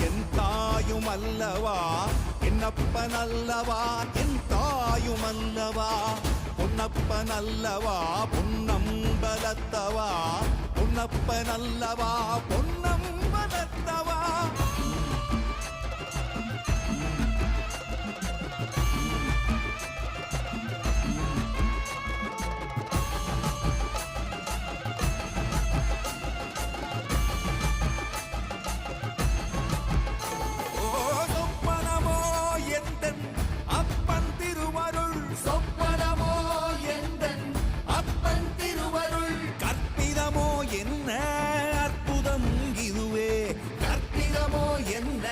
என் தாயும் அல்லவா என்னப்பன் அல்லவா என் தாயும் அல்லவா பொன்னப்பன் அல்லவா பொன்னம்பலத்தவா பொன்னப்பன் அல்லவா பொன்னம்பலத்தவா என்ன அற்புதம் இதுவே கற்பிதமோ என்ன